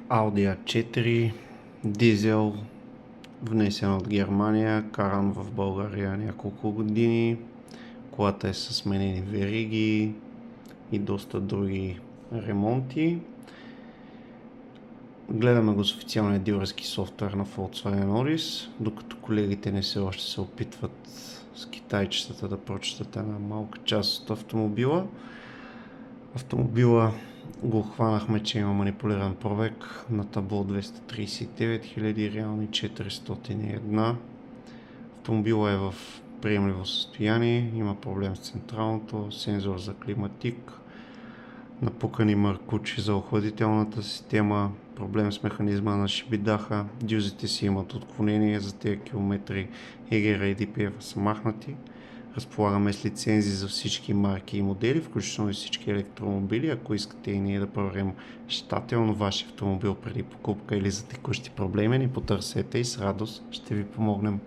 Audi A4, дизел, внесен от Германия, каран в България няколко години. Колата е с сменени вериги и доста други ремонти. Гледаме го с официалния дилърски софтуер на Volkswagen Audis, докато колегите не все още се опитват с китайчетата да прочитат една малка част от автомобила. Автомобила го хванахме, че има манипулиран пробег на табло 239 000, реални 401. Автомобила е в приемливо състояние, има проблем с централното, сензор за климатик, напукани маркучи за охладителната система, проблем с механизма на шибидаха, дюзите си имат отклонение, за тези километри EGR и DPF са махнати. Разполагаме с лицензи за всички марки и модели, включително и всички електромобили. Ако искате и ние да проверим щателно вашия автомобил преди покупка или за текущи проблеми, ни потърсете и с радост ще ви помогнем.